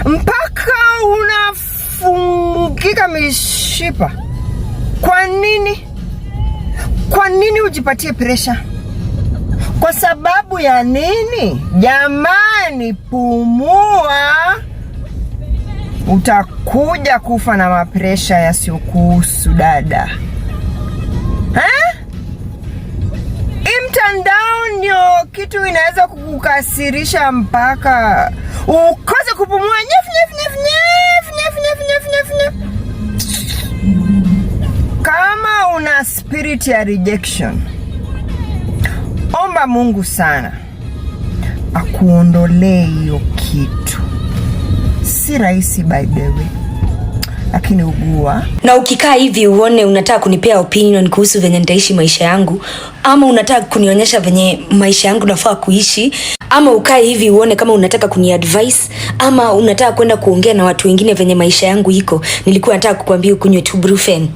mpaka unafungika mishipa. Kwa nini? Kwa nini ujipatie pressure? Kwa sababu ya nini? Jamani, pumua. Utakuja kufa na mapresha yasiyokuhusu dada. Mtandao ndio kitu inaweza kukukasirisha mpaka ukose kupumua. Kama una spirit ya rejection, omba Mungu sana akuondolee hiyo kitu. Si rahisi by the way, lakini ugua. Na ukikaa hivi uone unataka kunipea opinion kuhusu venye nitaishi maisha yangu, ama unataka kunionyesha venye maisha yangu nafaa kuishi, ama ukae hivi uone kama unataka kuniadvise, ama unataka kwenda kuongea na watu wengine venye maisha yangu iko, nilikuwa nataka kukuambia ukunywe tu Brufen.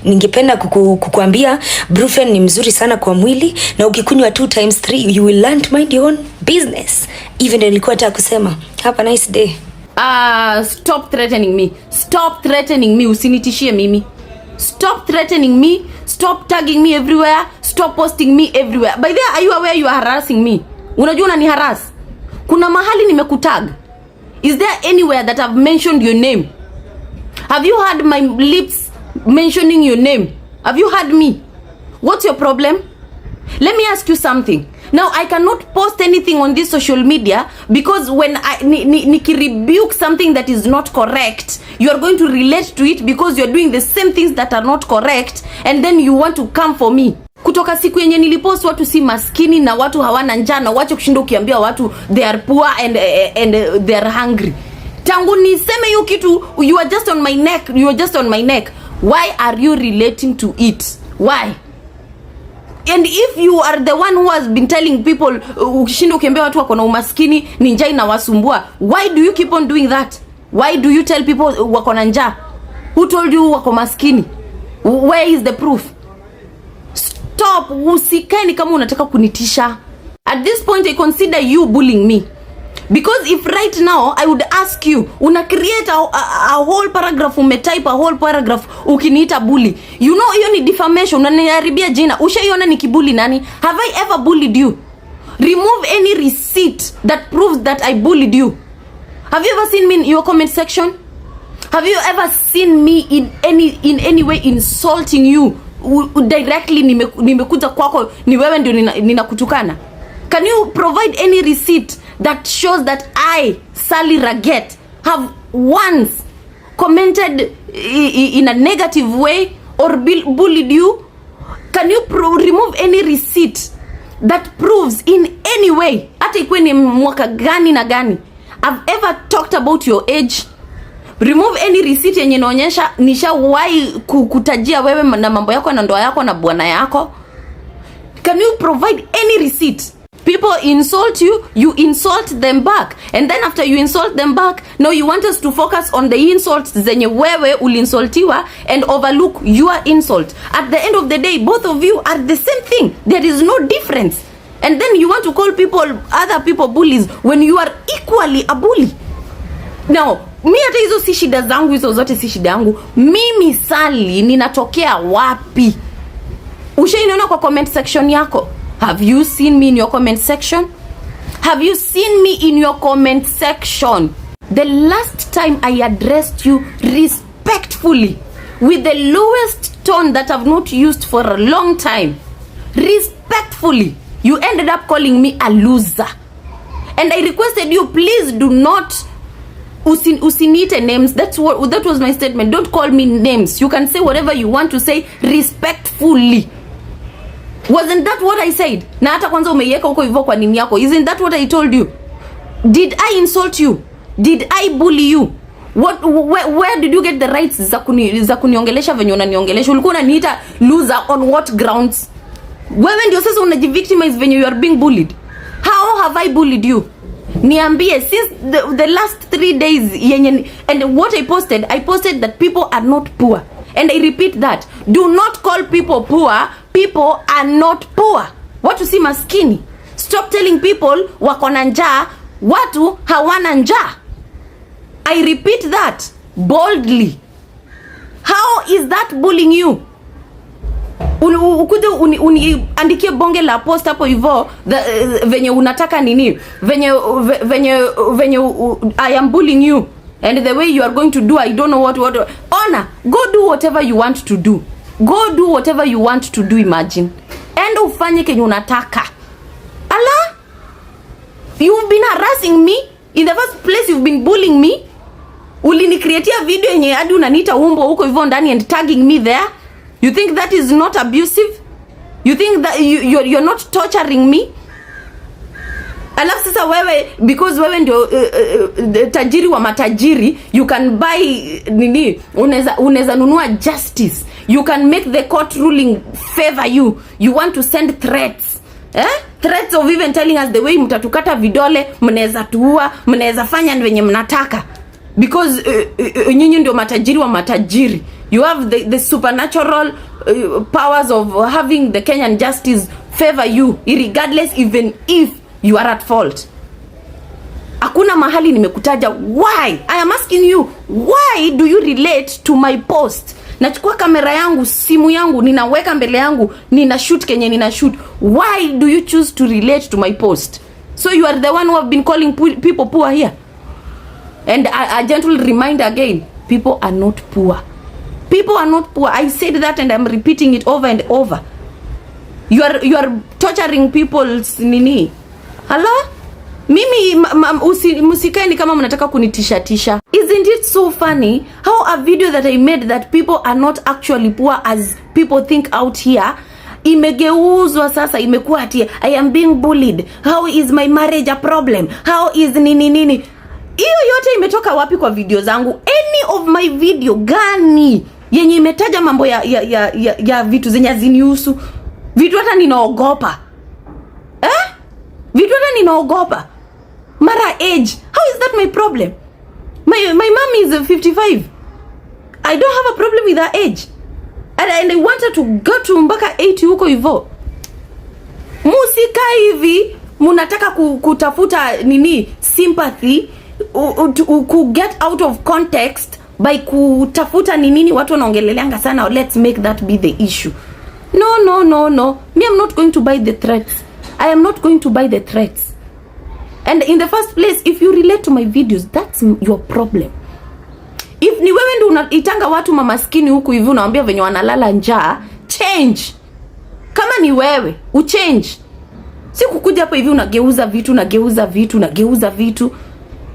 Ningependa kukuambia Brufen ni mzuri sana kwa mwili, na ukikunywa 2 times 3 you will learn to mind your own business. Even nilikuwa nataka kusema have a nice day. Stop threatening me. Stop threatening me. Usinitishie mimi. Stop threatening me. Stop tagging me everywhere. Stop posting me everywhere. By the way, are you aware you are harassing me? Unajua unani harass? Kuna mahali nimekutag. Is there anywhere that I've mentioned your name? Have you heard my lips mentioning your name? Have you heard me? What's your problem? Let me ask you something. Now, I cannot post anything on this social media because when I rebuke something that is not correct, you are going to relate to it because you are doing the same things that are not correct, and then you want to come for me. Kutoka siku yenye nilipost watu si maskini na watu hawana njaa na wache kushinda ukiambia watu they are poor and they are hungry. Tangu niseme hiyo kitu, you are just on my neck. You are just on my neck. Why are you relating to it? Why? And if you are the one who has been telling people ukishinda ukiambia watu wako na umaskini ni njaa inawasumbua, why do you keep on doing that? Why do you tell people wako na njaa? Who told you wako maskini? Where is the proof? Stop. Usikeni kama unataka kunitisha. At this point I consider you bullying me. Because if right now I would ask you, una create a whole paragraph, umetype a whole paragraph ukiniita bully, you know hiyo ni defamation, unaniharibia jina. Ushaiona nikibully nani? Have I ever bullied you? Remove any receipt that proves that I bullied you. Have you ever seen me in your comment section? Have you ever seen me in any way insulting you directly? Nimekuja kwako ni wewe ndio ninakutukana. Can you provide any receipt that shows that I, Sally Raget, have once commented in a negative way or bullied you? Can you remove any receipt that proves in any way, hata ikuwe ni mwaka gani na gani, I've ever talked about your age? Remove any receipt yenye inaonyesha nishawahi kukutajia wewe na mambo yako na ndoa yako na bwana yako. Can you provide any receipt? People insult you, you insult them back. And then after you insult them back, now you want us to focus on the insults zenye wewe ulinsultiwa and overlook your insult. At the end of the day, both of you are the same thing. There is no difference. And then you want to call other people bullies when you are equally a bully. Now, mi hata hizo si shida zangu, hizo zote si shida yangu. Mimi Sally ninatokea wapi? Ushainiona kwa comment section yako? Have you seen me in your comment section? Have you seen me in your comment section? The last time I addressed you respectfully, with the lowest tone that I've not used for a long time, respectfully, you ended up calling me a loser. And I requested you, please do not usinite names. That was my statement. Don't call me names. You can say whatever you want to say respectfully. Wasn't that what I said? Na hata kwanza umeiweka huko hivyo kwa nini yako? Isn't that what I told you? Did I insult you? Did I bully you? Where did you get the rights za kuniongelesha venye unaniongelesha? Ulikuwa unaniita loser on what grounds? Wewe ndio sasa unajivictimize venye you are being bullied. How have I bullied you? Niambie, since the last 3 days yenye, and what I posted that people are not poor. And I repeat that. Do not call people poor. People are not poor. Watu si maskini. Stop telling people wako na njaa. Watu hawana njaa. I repeat that boldly. How is that bullying you? Ukuja uniandikie bonge la post hapo hivyo venye unataka nini, venye I am bullying you, and the way you are going to do, I don't know what. Ona, go do whatever you want to do. Go do whatever you want to do. Imagine, and ufanye kenye unataka. Allah, you've been harassing me in the first place. You've been bullying me. Ulinicreatea video yenye hadi unaniita umbo huko hivyo ndani and tagging me there. You think that is not abusive? You think that you're not torturing me? Alafu sasa wewe, because wewe ndio tajiri wa matajiri, you can buy nini, unaweza nunua justice. You can make the court ruling favor you. You want to send threats. Threats of even telling us the way mtatukata vidole, mnaweza tuua, mnaweza fanya venye mnataka. Because nyinyi ndio matajiri wa matajiri. You have the supernatural powers of having the Kenyan justice favor you, regardless even if you are at fault. Hakuna mahali nimekutaja. Why? I am asking you, why do you relate to my post? Nachukua kamera yangu, simu yangu, ninaweka mbele yangu, nina shoot kenye nina shoot. Why do you choose to relate to my post? So you are the one who have been calling people poor here. And a gentle reminder again, people are not poor. People are not poor. I said that and I'm repeating it over and over. You are torturing people's nini. Hello? Mimi musikae ni kama mnataka kunitisha. Isn't it so funny how a video that I made that people are not actually poor as people think out here, imegeuzwa sasa imekuwa ati I am being bullied. How is my marriage a problem? How is nini? Hiyo yote imetoka wapi kwa video zangu? Any of my video gani yenye imetaja mambo ya vitu zenye zinihusu? Vitu hata ninaogopa. Vitu hata ninaogopa. Mara age. How is that my problem? My mom is 55. I don't have a problem with her age. And I want her to go to mpaka 80 huko hivyo. Musika hivi munataka kutafuta nini sympathy, ku get out of context by kutafuta nini watu wanaongeleleanga sana. Let's make that be the issue. No. Me, I'm not going to buy the threats. I am not going to buy the threats. And in the first place, if you relate to my videos, that's your problem. If ni wewe ndio unaitanga watu mamaskini huku hivi unawaambia venye wanalala njaa, change. Kama ni wewe, uchange. Si kukuja hapo hivi unageuza vitu.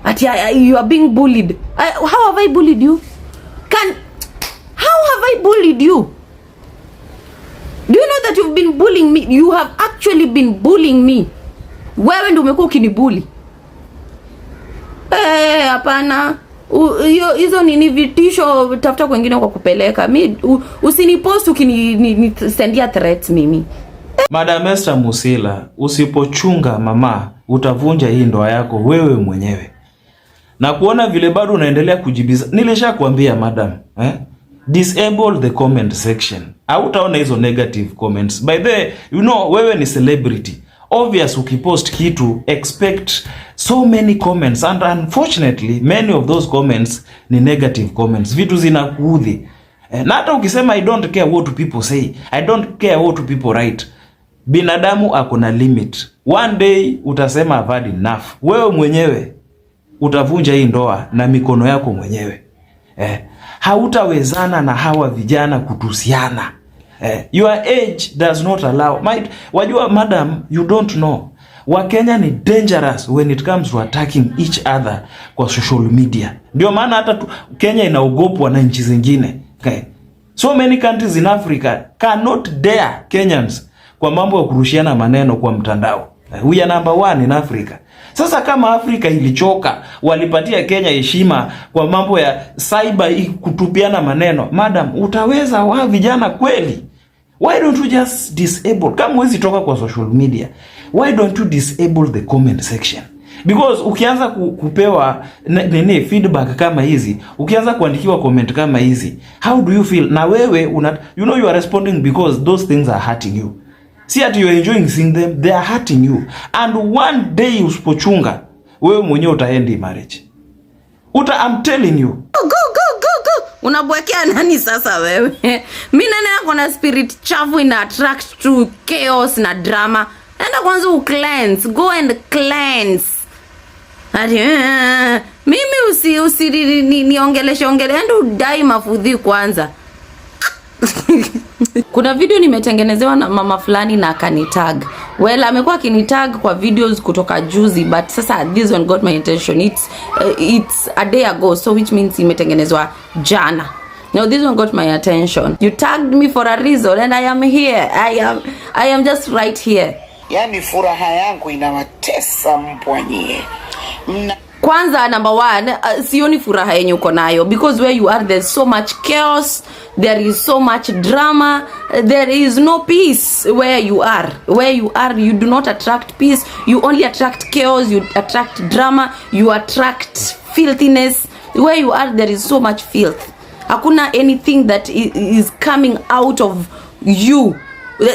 Ati you are being bullied. How have I bullied you? How have I bullied you? Do you know that you've been bullying me? You have actually been bullying me. Wewe ndio umekuwa ukinibully. Hapana. Hizo ni vitisho, tafuta kwingine kwa kupeleka. Mimi usinipost ukinisendia threats mimi. Madam Esther Musila, usipochunga mama, utavunja hii ndoa yako wewe mwenyewe. Na kuona vile bado unaendelea kujibiza. Nilishakwambia madam, disable the comment section. Hautaona hizo negative comments. By the way, wewe ni celebrity. Obvious ukipost kitu, expect so many comments, and unfortunately many of those comments ni negative comments. Vitu zinakuudhi. Na hata ukisema I don't care what people say, I don't care what people write, binadamu akona limit. One day utasema I've had enough. Wewe mwenyewe utavunja hii ndoa na mikono yako mwenyewe. Hautawezana na hawa vijana kutusiana. Your age does not allow. Wajua madam, you don't know. Wakenya ni dangerous when it comes to attacking each other kwa social media. Ndio maana hata Kenya inaogopwa na nchi zingine. Okay. So many countries in Africa cannot dare Kenyans kwa mambo ya kurushiana maneno kwa mtandao. We are number 1 in Africa. Sasa kama Afrika ilichoka, walipatia Kenya heshima kwa mambo ya cyber kutupiana maneno. Madam, utaweza wa vijana kweli? Why don't you just disable? Kama huwezi toka kwa social media, why don't you disable the comment section? Because ukianza kupewa feedback kama hizi, ukianza kuandikiwa comment kama hizi, how do you feel? Na wewe you are responding because those things are hurting you. See that you are enjoying seeing them, they are hurting you. And one day usipochunga, wewe mwenyewe utaendi marriage. I'm telling you. Go. Unabwekea nani sasa wewe? Mimi nani yako na spirit chafu ina attract to chaos na drama. Enda kwanza cleanse. Go and cleanse. Mimi niongeleshe enda udai mafudhi kwanza. Kuna video nimetengenezewa na mama fulani na akanitag. Well, amekuwa akinitag kwa videos kutoka juzi, but sasa this one got my attention. It's a day ago, so which means imetengenezwa jana. Now this one got my attention. You tagged me for a reason and I am here. I am just right here. Yani furaha yangu inawatesa mpwanyie. Kwanza number one, sioni furaha yenye uko nayo, because where you are there's so much chaos, there is so much drama, there is no peace where you are. Where you are, you do not attract peace, you only attract chaos, you attract drama, you attract filthiness. Where you are there is so much filth. Hakuna anything that is coming out of you.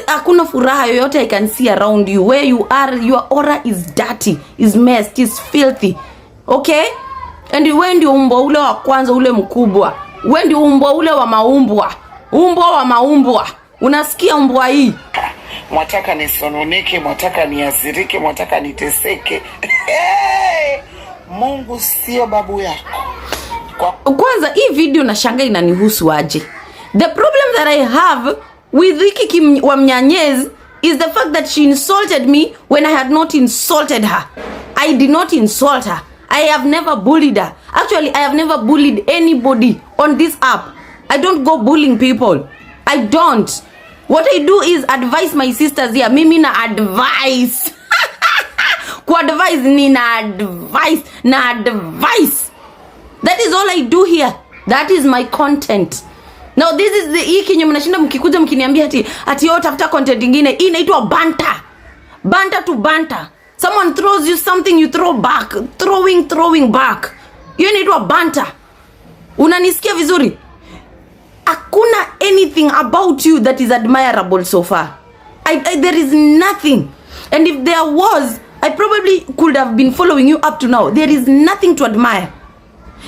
Hakuna furaha yoyote I can see around you. Where you are, your aura is dirty, is messed, is filthy. Okay? And wewe ndio umbwa ule wa kwanza, ule mkubwa. Wewe ndio umbwa ule wa maumbwa. Umbwa wa maumbwa. Unasikia umbwa hii? Mwataka nisononeke, mwataka niasirike, mwataka niteseke. Mungu sio babu yako. Kwanza hii video na shanga inanihusu aje. The problem that I have with hiki wa Mnyanyezi is the fact that she insulted me when I had not insulted her. I did not insult her. I have never bullied her. Actually, I have never bullied anybody on this app. I don't go bullying people. I don't. What I do is advise my sisters here. Mimi na advice. Ku advise ni na advice. That is all I do here. That is my content. Now this is the hiki mnashinda mkikuja mkiniambia ati yo tafuta content nyingine. Hii inaitwa banter. Banter to banter. Someone throws you something, you throw back. Throwing back. Hiyo inaitwa banter. Unanisikia vizuri? Hakuna anything about you that is admirable so far. There is nothing. And if there was, I probably could have been following you up to now. There is nothing to admire.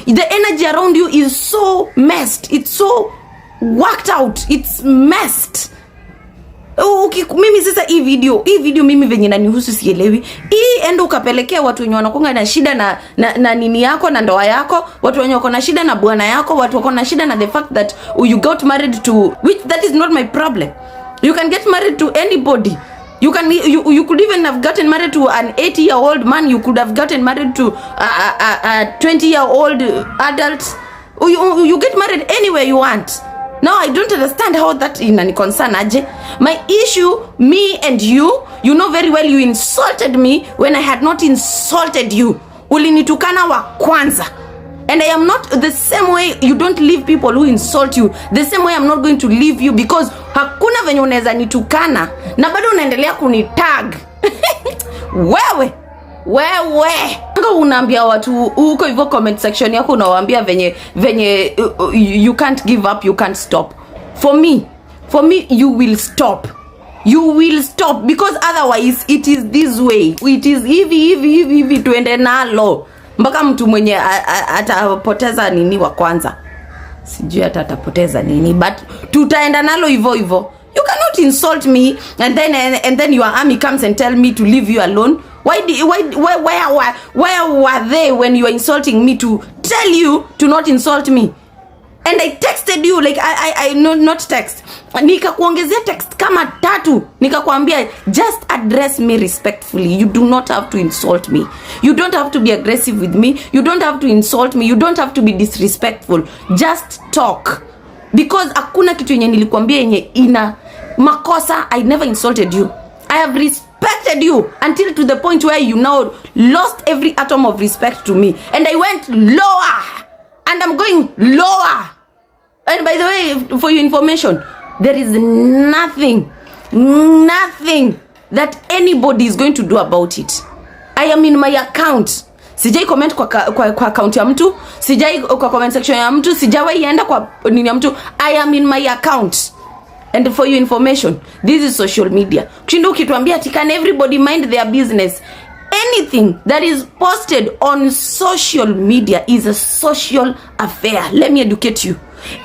The energy around you is so messed. It's so worked out. It's messed. Mimi sasa hii video mimi venye nanihusu sielewi. Hii endo ukapelekea watu wenye wanakuanga na shida na nini yako na ndoa yako, watu wenye wako na shida na bwana yako, watu wako na shida na the fact that you got married to, which that is not my problem. You can get married to anybody. You could even have gotten married to an 80-year-old man. You could have gotten married to a 20-year-old adult. You get married anywhere you want. Now I don't understand how that inani concern aje. My issue, me and you know very well you insulted me when I had not insulted you. Ulinitukana wa kwanza. And I am not the same way. You don't leave people who insult you. The same way I'm not going to leave you, because hakuna venye unaweza nitukana na bado unaendelea kunitag. Wewe Nga unaambia watu uko hivyo comment section yako unawaambia venye you can't give up, you can't stop. For me you will stop. You will stop, because otherwise it is this way. It is hivi tuende nalo mpaka mtu mwenye atapoteza nini wa kwanza. Sijui atapoteza nini, but tutaenda nalo hivyo. You cannot insult me and then your army comes and tell me to leave you alone. Where were they when you were insulting me to tell you to not insult me? And I texted you, like I not text. Nikakuongezea text kama 3. Nikakwambia just address me respectfully. You do not have to insult me. You don't have to be aggressive with me. You don't have to insult me. You don't have to be disrespectful. Just talk. Because hakuna kitu yenye nilikwambia yenye ina makosa. I never insulted you. I have respected you until to the point where you now lost every atom of respect to me. And I went lower. And I'm going lower. And by the way, for your information, there is nothing that anybody is going to do about it. I am in my account. Sijai comment kwa account ya mtu, sijai kwa comment section ya mtu, sijawai enda kwa nini ya mtu. I am in my account. And for your information, this is social media. Kushinda ukituambia ati can everybody mind their business? Anything that is posted on social media is a social affair. Let me educate you.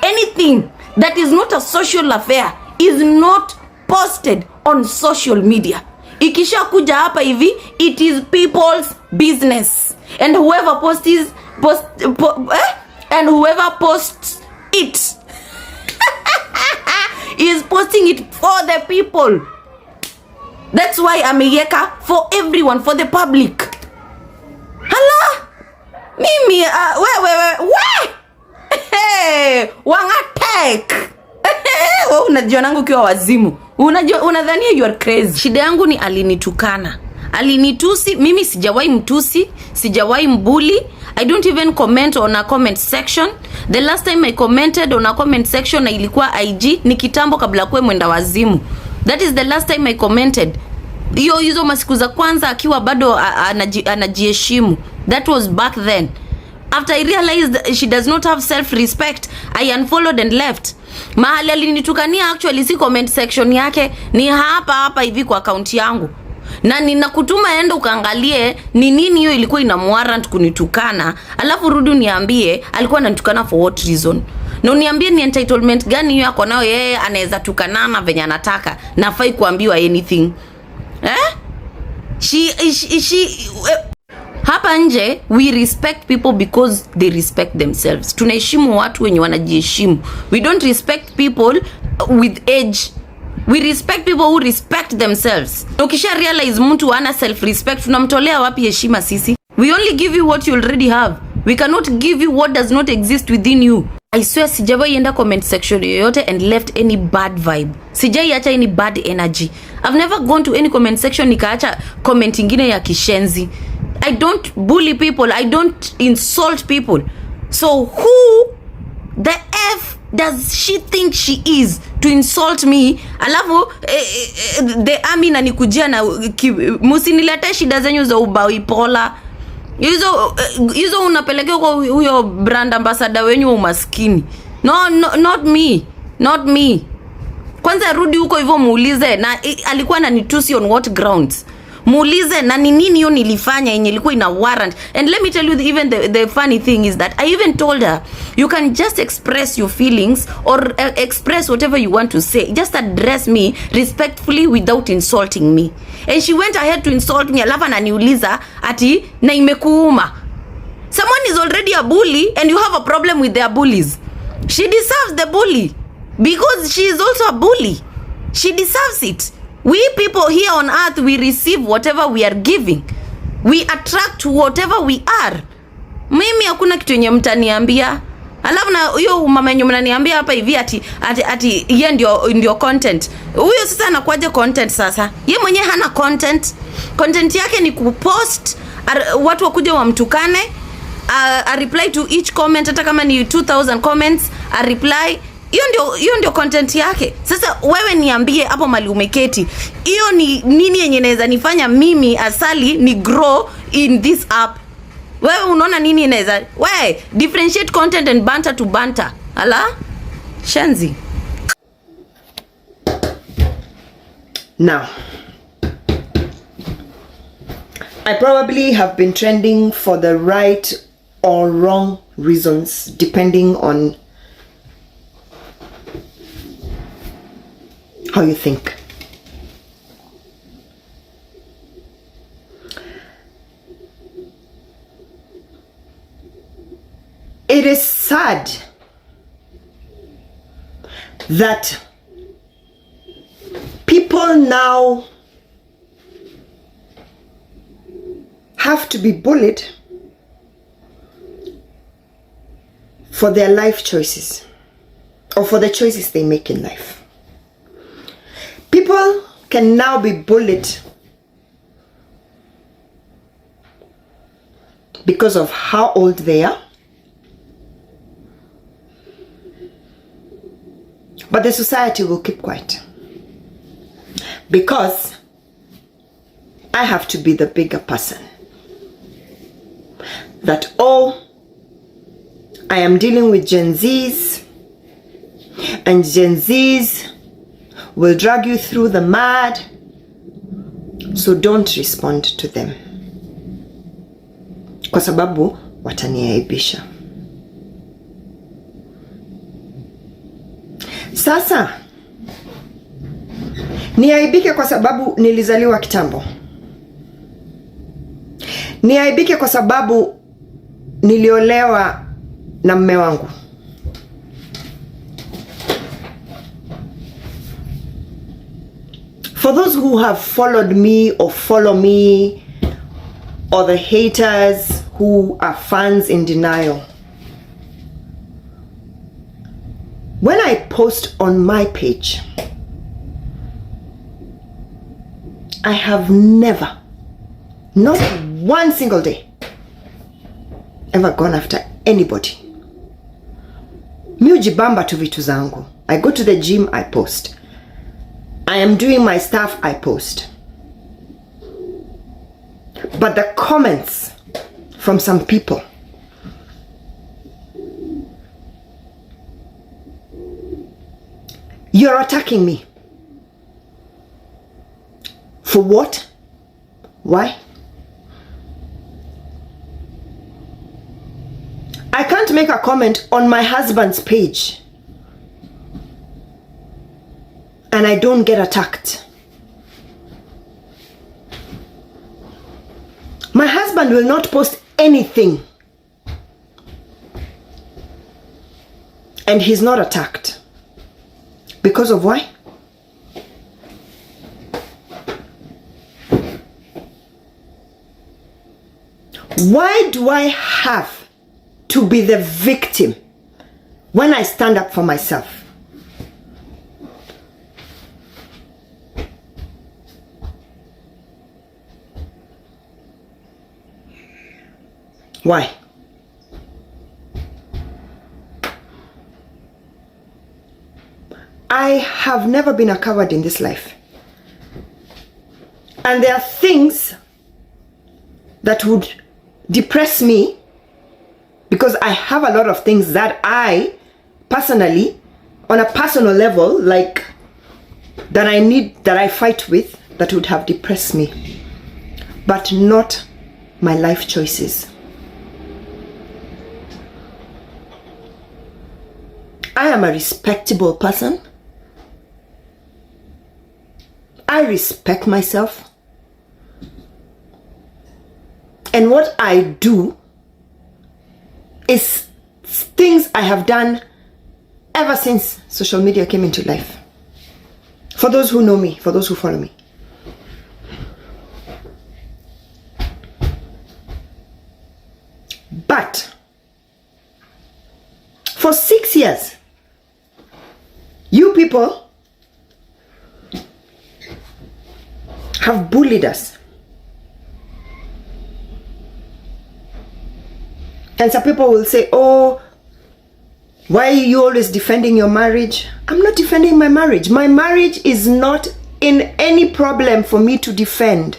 Anything that is not a social affair is not posted on social media. Ikisha kuja hapa hivi, it is people's business. And whoever posts it is posting it for the people. That's why ameyeka for everyone, for the public. Hala, mimi wangatek. Unajua nangu kiwa wazimu. Unadhania you are crazy. Shida yangu ni alinitukana. Alinitusi, mimi sijawahi mtusi, sijawahi mbuli. I don't even comment on a comment section. The last time I commented on a comment section na ilikuwa IG ni kitambo kabla kwe mwenda wazimu. That is the last time I commented. Hizo masiku za kwanza akiwa bado anajiheshimu. That was back then. After I realized she does not have self-respect, I unfollowed and left. Mahali alinitukania actually si comment section yake, ni hapa hivi kwa account yangu. Na ninakutuma enda ukaangalie ni nini hiyo ilikuwa ina warrant kunitukana, alafu rudi uniambie alikuwa ananitukana for what reason. Na uniambie ni entitlement gani hiyo yako nayo yeye anaweza tukanana venye anataka, nafai kuambiwa anything. Hapa nje we respect people because they respect themselves. Tunaheshimu watu wenye wanajiheshimu. We don't respect people with age. We respect people who respect themselves. Ukisha realize mtu hana self respect, tunamtolea wapi heshima sisi? We only give you what you already have. We cannot give you what does not exist within you. I swear sijawahi enda comment section yoyote and left any bad vibe. Sijai acha any bad energy. I've never gone to any comment section nikaacha comment ingine ya kishenzi. I don't bully people. I don't insult people. So who the F does she think she is to insult me? Alafu the army na nikujia na musinilete shida zenyu za ubaipola. Hizo unapelekea kwa huyo brand ambassador wenyu wa umaskini. No, not me. Not me. Kwanza rudi huko hivyo muulize na alikuwa ananitusi on what grounds. Muulize na ni nini hiyo nilifanya yenye ilikuwa ina warrant. And let me tell you even the funny thing is that I even told her you can just express your feelings or express whatever you want to say. Just address me respectfully without insulting me. And she went ahead to insult me. Alafu ananiuliza ati na imekuuma. Someone is already a bully and you have a problem with their bullies. She deserves the bully because she is also a bully. She deserves it. We people here on earth, we receive whatever we are giving. We attract whatever we are. Mimi hakuna kitu yenye mtaniambia. Alafu na huyo mama yenye mnaniambia hapa hivi ati yeye ndio content. Huyo sasa anakuaje content sasa? Yeye mwenyewe hana content. Content yake ni kupost watu wakuja wamtukane. A reply to each comment, hata kama ni 2000 comments, a reply. Hiyo ndio content yake. Sasa wewe niambie hapo mali umeketi. Hiyo ni nini yenye inaweza nifanya mimi asali ni grow in this app? Wewe unaona nini inaweza? Wewe differentiate content and banter to banter. Ala? Shenzi. Now, I probably have been trending for the right or wrong reasons depending on how you think. It is sad that people now have to be bullied for their life choices or for the choices they make in life. People can now be bullied because of how old they are, but the society will keep quiet because I have to be the bigger person. That I am dealing with Gen Zs, and Gen Zs will drag you through the mud, so don't respond to them. kwa sababu wataniaibisha. Sasa niaibike kwa sababu nilizaliwa kitambo? Niaibike kwa sababu niliolewa na mume wangu? For those who have followed me or follow me, or the haters who are fans in denial, when I post on my page, I have never, not one single day, ever gone after anybody. Mi hujibamba tu vitu zangu. I go to the gym, I post. I am doing my stuff, I post. But the comments from some people, you're attacking me. For what? Why? I can't make a comment on my husband's page and I don't get attacked. My husband will not post anything and he's not attacked. Because of why? Why do I have to be the victim when I stand up for myself? Why? I have never been a coward in this life. And there are things that would depress me because I have a lot of things that I personally, on a personal level, like that I fight with, that would have depressed me, but not my life choices. I am a respectable person. I respect myself. And what I do is things I have done ever since social media came into life. For those who know me, for those who follow me. But for 6 years, you people have bullied us. And some people will say, oh, why are you always defending your marriage? I'm not defending my marriage. My marriage is not in any problem for me to defend.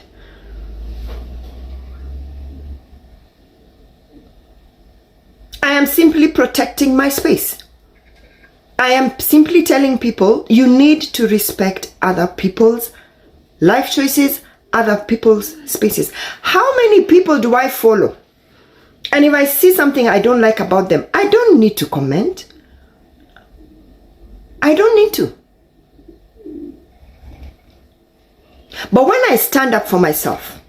I am simply protecting my space. I am simply telling people you need to respect other people's life choices, other people's spaces. How many people do I follow? And if I see something I don't like about them, I don't need to comment. I don't need to. But when I stand up for myself,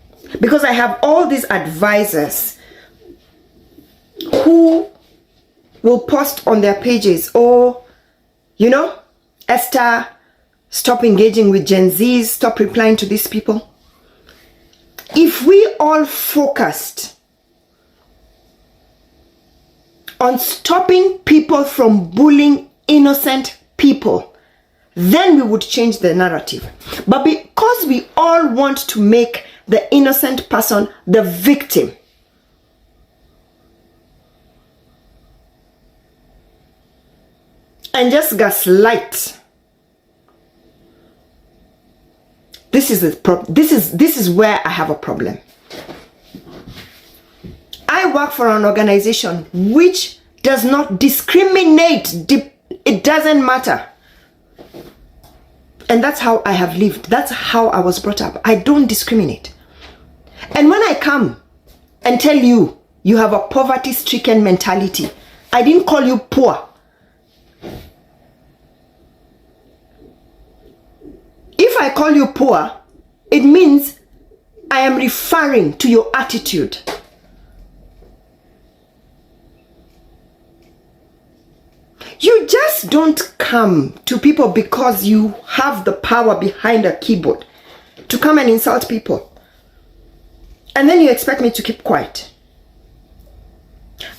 because I have all these advisors who will post on their pages, oh, you know, Esther, stop engaging with Gen Zs, stop replying to these people. If we all focused on stopping people from bullying innocent people, then we would change the narrative. But because we all want to make the innocent person the victim, and just gaslight, this is where I have a problem. I work for an organization which does not discriminate. It doesn't matter. And that's how I have lived. That's how I was brought up. I don't discriminate. And when I come and tell you you have a poverty-stricken mentality. I didn't call you poor. If I call you poor, it means I am referring to your attitude. You just don't come to people because you have the power behind a keyboard to come and insult people. And then you expect me to keep quiet.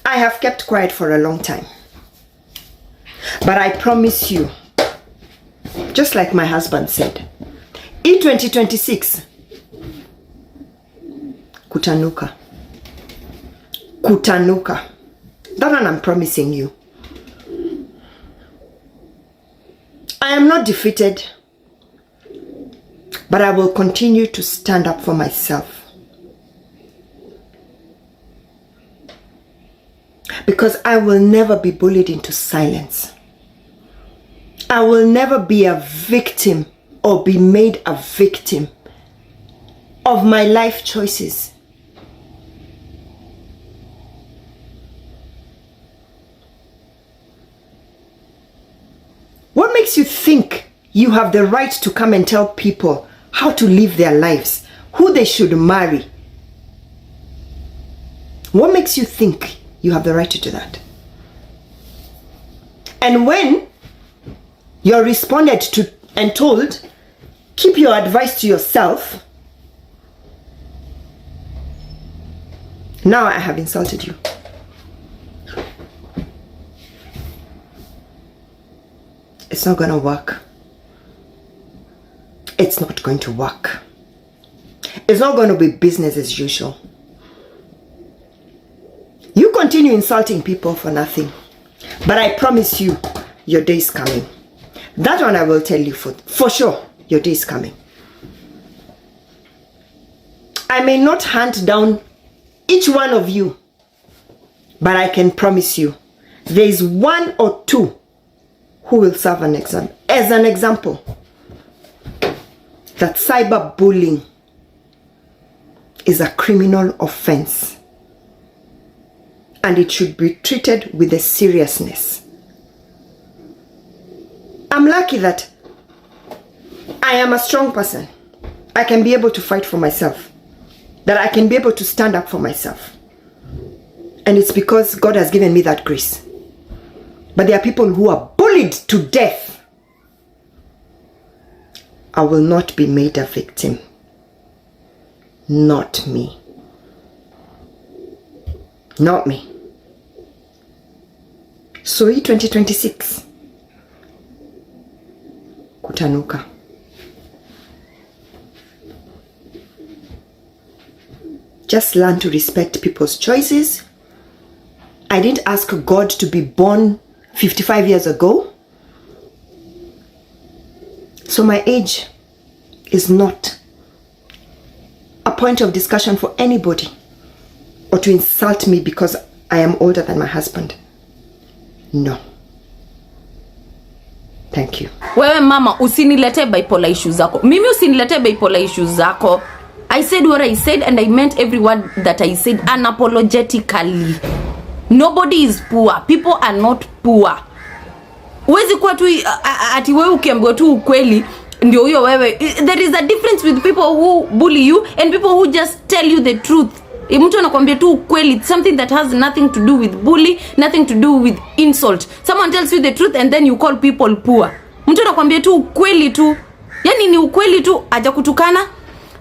I have kept quiet for a long time. But I promise you, just like my husband said, in 2026, kutanuka. Kutanuka. That one I'm promising you. I am not defeated, but I will continue to stand up for myself. Because I will never be bullied into silence. I will never be a victim or be made a victim of my life choices. What makes you think you have the right to come and tell people how to live their lives, who they should marry? What makes you think you have the right to do that? And when you're responded to and told, keep your advice to yourself, now I have insulted you. It's not going to work. It's not going to work. It's not going to be business as usual. You continue insulting people for nothing. But I promise you, your day is coming. That one I will tell you for sure. Your day is coming. I may not hunt down each one of you, but I can promise you, there is one or two who will serve as an example that cyberbullying is a criminal offense and it should be treated with a seriousness. I'm lucky that I am a strong person. I can be able to fight for myself, that I can be able to stand up for myself. And it's because God has given me that grace. But there are people who are bullied to death. I will not be made a victim. Not me. Not me. So in 2026, kutanuka. Just learn to respect people's choices. I didn't ask God to be born 55 years ago. So my age is not a point of discussion for anybody or to insult me because I am older than my husband. No. Thank you. Wewe mama, usinilete bipolar issues zako. Mimi usinilete bipolar issues zako. I said what I said and I meant every word that I said unapologetically. Nobody is poor. People are not poor. Uwezi kuwa tu ati wewe ukiambiwa tu ukweli ndio huyo wewe. There is a difference with people who bully you and people who just tell you the truth. Mtu anakuambia tu ukweli, something that has nothing to do with bully, nothing to do with insult. Someone tells you the truth and then you call people poor. Mtu anakuambia tu ukweli tu. Yani ni ukweli tu, haja kutukana,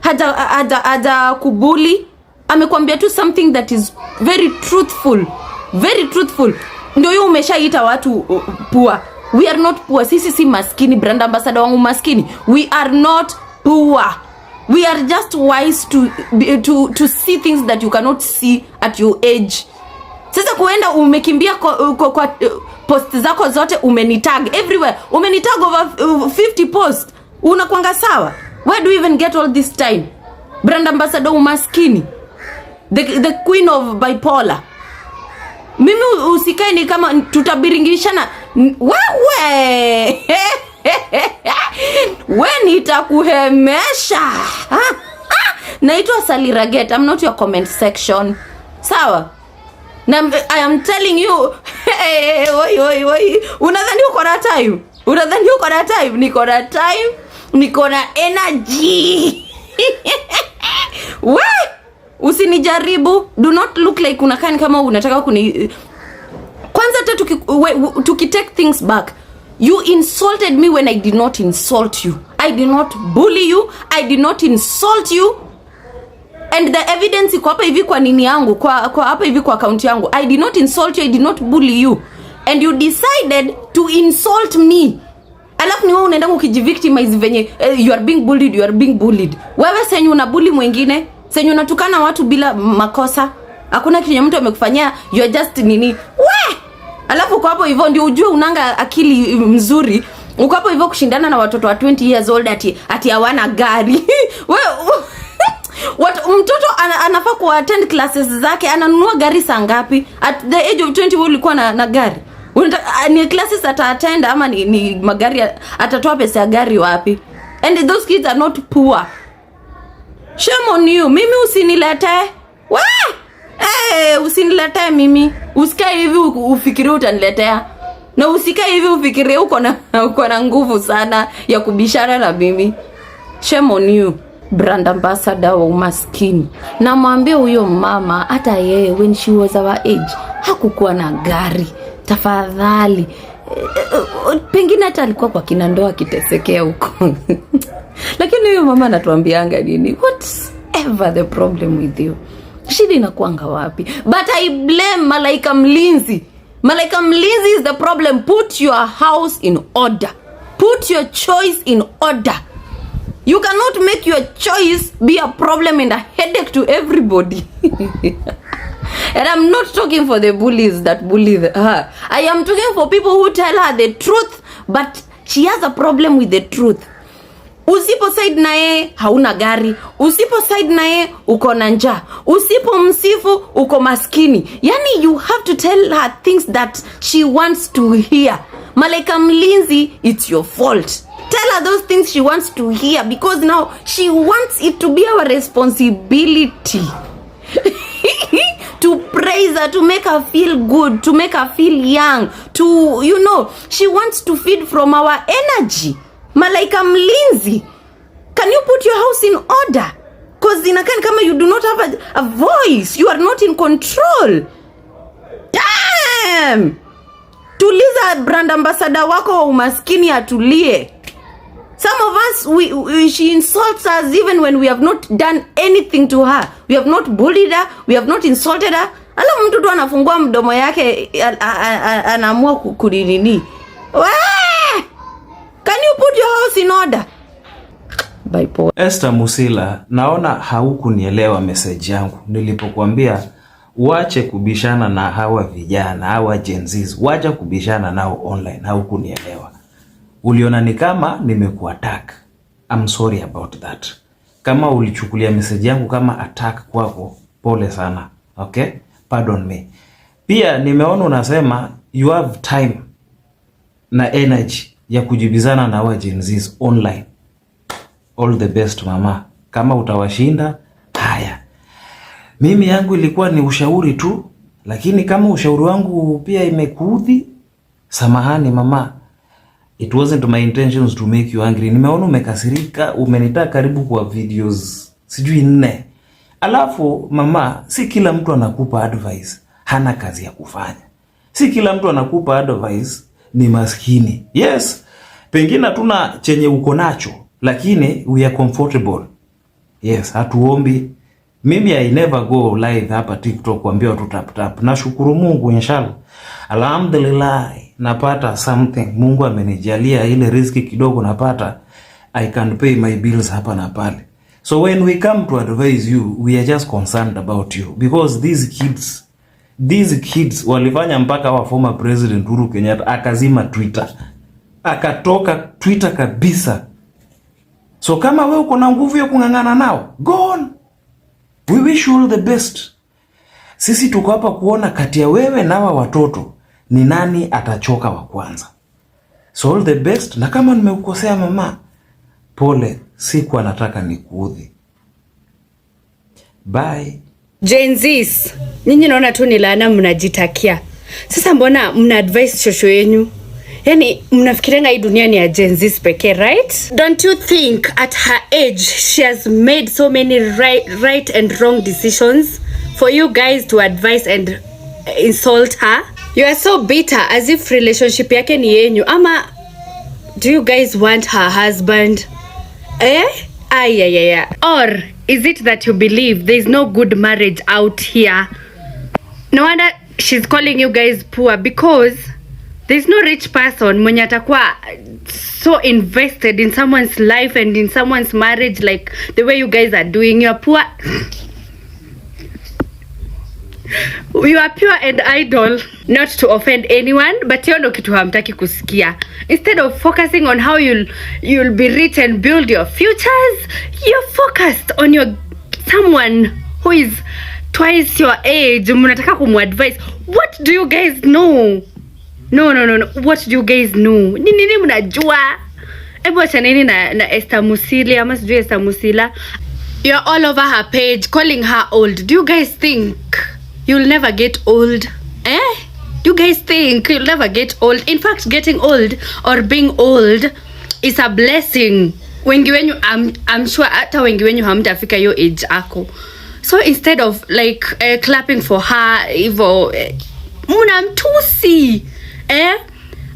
haja kubuli. Amekwambia tu something that is very truthful. Very truthful. Ndio hiyo umeshaita watu poor. We are not poor. Sisi si maskini. Brand ambassador wangu maskini. We are not poor. We are just wise to see things that you cannot see at your age. Sasa kuenda umekimbia kwa post zako zote, umenitag everywhere. Umenitag over 50 posts. Unakuanga sawa? Where do you even get all this time? Brand ambassador umaskini. The queen of bipolar. Mimi usikae ni kama tutabiringishana. Wewe when nitakuhemesha. Naitwa Sally Raget. I'm not your comment section. Sawa? Na I am telling you, hey, woi. Unadhani uko na time? Unadhani uko na time? Niko na time. Niko na energy. We, usinijaribu. Do not look like unakaa kama unataka kuni. Kwanza hata tuki take things back. You insulted me when I did not insult you. I did not bully you. I did not insult you. And the evidence iko hapa hivi kwa nini yangu, kwa hapa hivi kwa account yangu. I did not insult you, I did not bully you. And you decided to insult me. Alafu ni wewe unaenda ukijivictimize venye you are being bullied. Wewe senyu unabully mwingine, senyu unatukana watu bila makosa. Hakuna kitu mtu amekufanyia, you are just nini. We! Alafu kwa hapo hivyo ndio ujue unanga akili mzuri. Uko hapo hivyo kushindana na watoto wa 20 years old ati hawana gari. Wewe mtoto anafaa kuattend classes zake, ananunua gari saa ngapi? At the age of 20 wewe ulikuwa na gari. Ni classes attend ama ni magari, atatoa pesa ya gari wapi? And those kids are not poor. Shame on you. Mimi usinilete. We! Usinilete mimi. Usikae hivi ufikirie utaniletea. Na usikae hivi ufikirie uko na nguvu sana ya kubishana na mimi. Shame on you. Brand ambassador wa umaskini. Na mwambie huyo mama hata yeye when she was our age hakukuwa na gari. Tafadhali. Pengine hata alikuwa kwa kina ndoa akitesekea huko. Lakini huyo mama anatuambianga nini? Whatever the problem with you. Shida inakuanga wapi? But I blame Malaika Mlinzi. Malaika Mlinzi is the problem. Put your house in order. Put your choice in order. You cannot make your choice be a problem and a headache to everybody. And I'm not talking for the bullies that bully her. I am talking for people who tell her the truth, but she has a problem with the truth. Usipo side na yeye hauna gari. Usipo side na yeye uko na njaa. Usipo msifu uko maskini. Yani you have to tell her things that she wants to hear. Malaika Mlinzi, it's your fault. Tell her those things she wants to hear, because now she wants it to be our responsibility. To praise her, to make her feel good, to make her feel young, to, she wants to feed from our energy. Malaika Mlinzi, can you put your house in order? Because inakan kama you do not have a voice. You are not in control. Damn! Tuliza brand ambassador wako wa umaskini atulie. Some of us, she insults us even when we have not done anything to her. We have not bullied her. We have not insulted her. Alafu mtu tu anafungua mdomo yake anaamua kuninini. Can you put your house in order? By Paul. Esther Musila, naona haukunielewa message yangu. Nilipokuambia wache kubishana na hawa vijana, hawa Genz, wacha kubishana nao online, haukunielewa. Uliona ni kama nimekuattack. I'm sorry about that. Kama ulichukulia message yangu kama attack kwako, pole sana. Okay? Pardon me. Pia nimeona unasema you have time na energy ya kujibizana na wa Genz online. All the best mama. Kama utawashinda, haya. Mimi yangu ilikuwa ni ushauri tu, lakini kama ushauri wangu pia imekuudhi, samahani mama. It wasn't my intentions to make you angry. Nimeona umekasirika, umenitaka karibu kwa videos sijui 4. Alafu mama, si kila mtu anakupa advice hana kazi ya kufanya. Si kila mtu anakupa advice ni maskini. Yes, pengine tuna chenye uko nacho, lakini we are comfortable. Yes, hatuombi. Mimi I never go live hapa TikTok kuambia watu tap. Nashukuru Mungu inshallah. Alhamdulillah, napata something. Mungu amenijalia ile riziki kidogo napata. I can pay my bills hapa na pale. So when we come to advise you, we are just concerned about you. Because these kids walifanya mpaka wa former president Uhuru Kenyatta akazima Twitter. Akatoka Twitter kabisa. So kama wewe uko na nguvu ya kungangana nao, go on. We wish you all the best. Sisi tuko hapa kuona kati ya wewe na wa watoto ni nani atachoka wa kwanza. So all the best. Na kama nimeukosea mama, pole, siku anataka nikuudhi. Bye. Genzis, nyinyi naona tu ni laana mnajitakia. Sasa mbona mna advice shosho yenu? Yani mnafikirianga hii dunia ni ya Genzis pekee, right? Don't you think at her age she has made so many right and wrong decisions for you guys to advise and insult her? You are so bitter as if relationship yake ni yenyu. Ama do you guys want her husband? Or is it that you believe there is no good marriage out here? No wonder she's calling you guys poor, because there's no rich person mwenye atakuwa so invested in someone's life and in someone's marriage like the way you guys are doing. You're poor. You are pure and idle, not to offend anyone, but hiyo ndo kitu hamtaki kusikia. Instead of focusing on how you'll be rich and build your futures, you're focused on your someone who is twice your age. Mnataka kumadvise. What do you guys know? No. What do you guys know? Nini mnajua? Hebu achaneni na Esther Musila ama sijui Esther Musila. You're all over her page calling her old. Do you guys think you'll never get old? Do you guys think you'll never get old? In fact, getting old or being old is a blessing. Wengi wenyu, I'm sure hata wengi wenyu hamtafika yo age ako. So instead of like clapping for her, hivyo mnamtusi.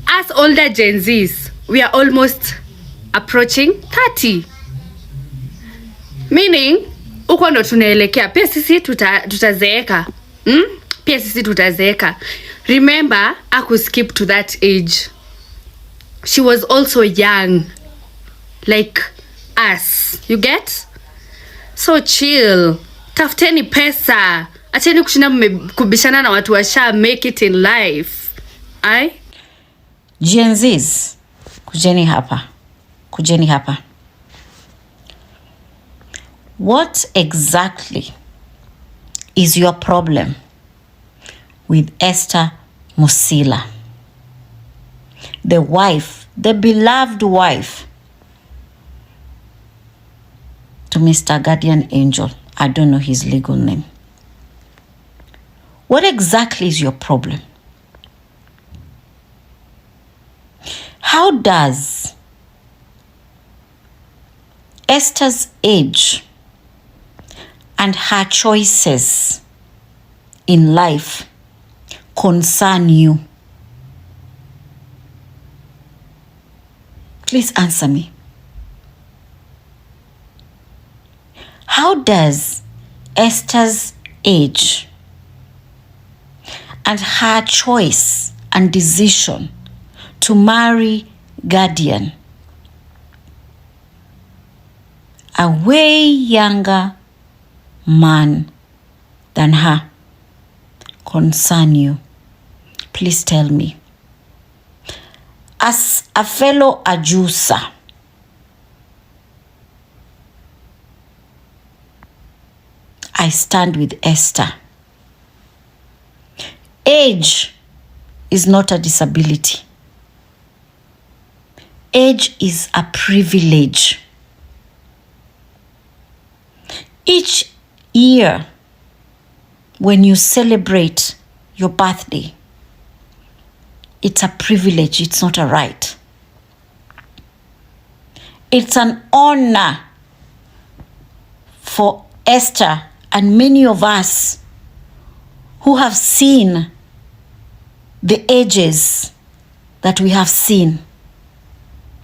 As older Gen Zs, we are almost approaching 30. Meaning, uko ndo tunaelekea. Pia sisi tutazeeka. Pia sisi tutazeeka. Remember, aku skip to that age. She was also young. Like us. You get? So chill. Tafuteni pesa. Acheni kushinda kubishana na watu washa make it in life. Genzis, kujeni hapa. What exactly is your problem with Esther Musila, the wife, the beloved wife to Mr. Guardian Angel? I don't know his legal name. What exactly is your problem? How does Esther's age and her choices in life concern you? Please answer me. How does Esther's age and her choice and decision to marry Guardian, a way younger man than her, concern you? Please tell me. As a fellow Ajusa, I stand with Esther. Age is not a disability. Age is a privilege. Each year, when you celebrate your birthday, it's a privilege, it's not a right. It's an honor for Esther and many of us who have seen the ages that we have seen.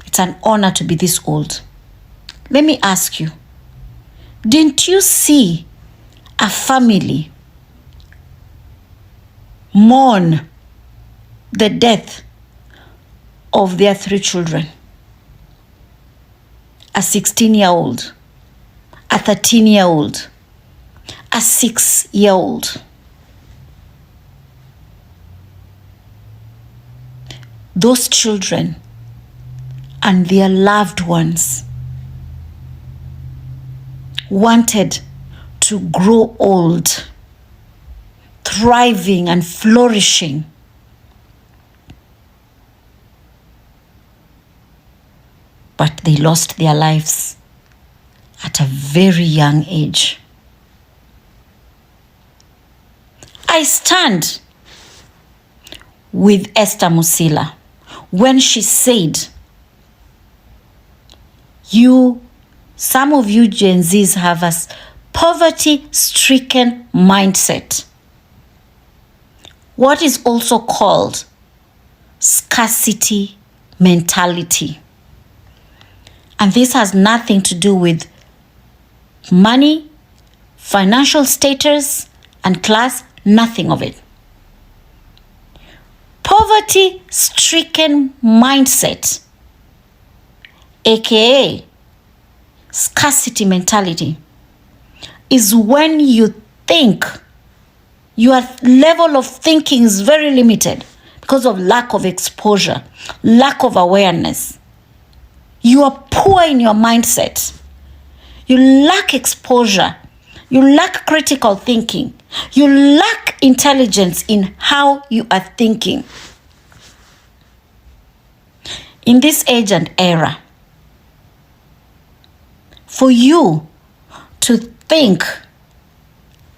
It's an honor to be this old. Let me ask you, didn't you see a family mourn the death of their 3 children? A 16-year-old, a 13-year-old, a 6-year-old. Those children and their loved ones wanted to grow old, thriving and flourishing. But they lost their lives at a very young age. I stand with Esther Musila when she said, some of you Gen Zs have a poverty-stricken mindset. What is also called scarcity mentality. And this has nothing to do with money, financial status, and class, nothing of it. Poverty-stricken mindset, aka scarcity mentality, is when you think your level of thinking is very limited because of lack of exposure, lack of awareness. You are poor in your mindset. You lack exposure. You lack critical thinking. You lack intelligence in how you are thinking. In this age and era, for you to think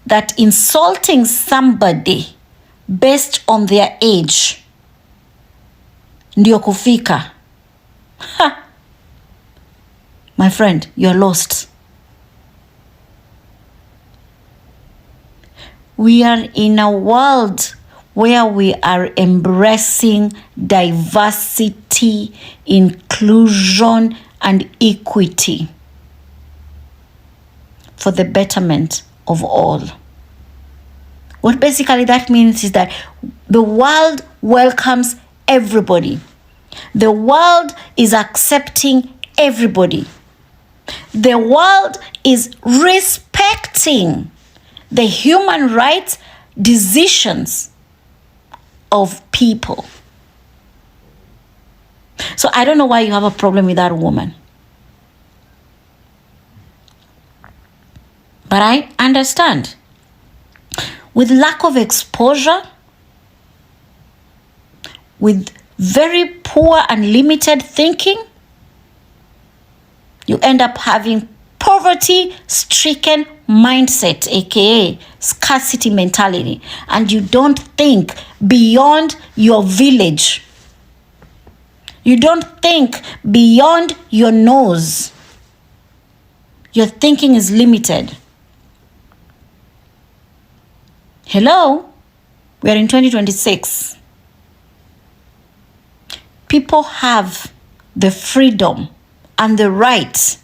that insulting somebody based on their age ndio kufika, my friend, you're lost. We are in a world where we are embracing diversity, inclusion, and equity for the betterment of all. What basically that means is that the world welcomes everybody. The world is accepting everybody. The world is respecting the human rights decisions of people. So I don't know why you have a problem with that woman. But I understand. With lack of exposure, with very poor and limited thinking, you end up having poverty-stricken mindset, aka scarcity mentality, and you don't think beyond your village. You don't think beyond your nose. Your thinking is limited. Hello? We are in 2026. People have the freedom and the right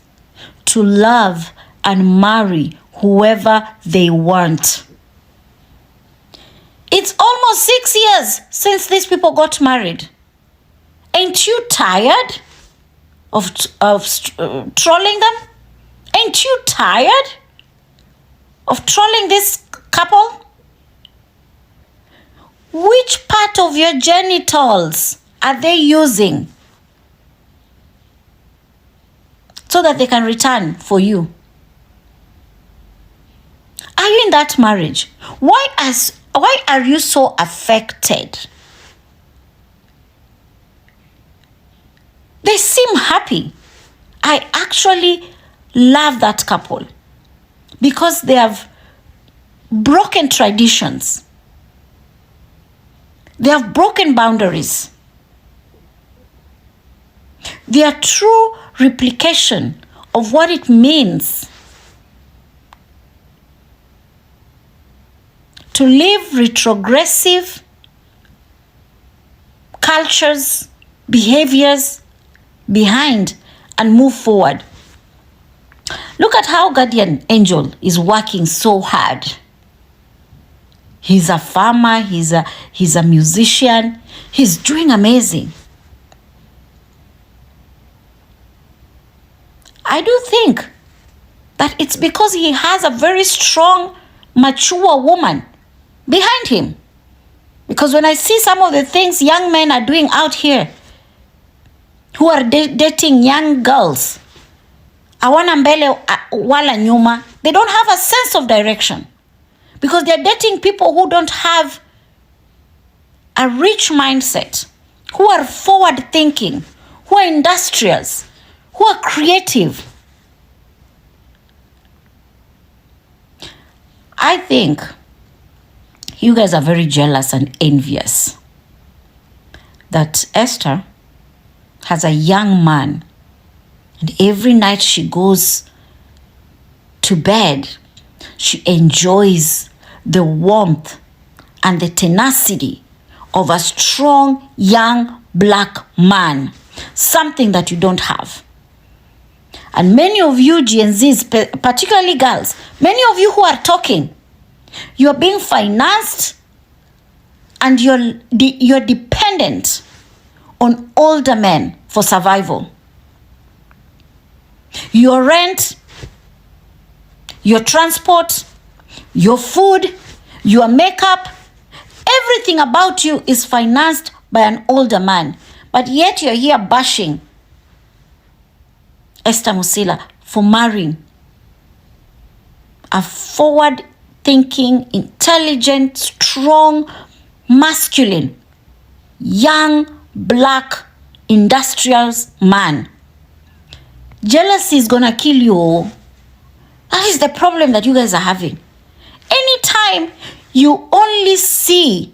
to love and marry whoever they want. It's almost 6 years since these people got married. Ain't you tired of trolling them? Ain't you tired of trolling this couple? Which part of your genitals are they using so that they can return for you? Are you in that marriage? Why are you so affected? They seem happy. I actually love that couple because they have broken traditions. They have broken boundaries. They are true replication of what it means to leave retrogressive cultures, behaviors behind and move forward. Look at how Guardian Angel is working so hard. He's a farmer, he's a musician, he's doing amazing. I do think that it's because he has a very strong, mature woman behind him. Because when I see some of the things young men are doing out here, who are dating young girls, awana mbele wala nyuma, they don't have a sense of direction. Because they're dating people who don't have a rich mindset, who are forward thinking, who are industrious, who are creative. I think You guys are very jealous and envious that Esther has a young man, and every night she goes to bed, she enjoys the warmth and the tenacity of a strong young black man, something that you don't have. And many of you Gen Zs, particularly girls, many of you who are talking, you are being financed and you're dependent on older men for survival. Your rent, your transport, your food, your makeup, everything about you is financed by an older man. But yet you're here bashing Esther Musila for marrying a forward-thinking, intelligent, strong, masculine, young, black, industrious man. Jealousy is gonna kill you. That is the problem that you guys are having. Anytime you only see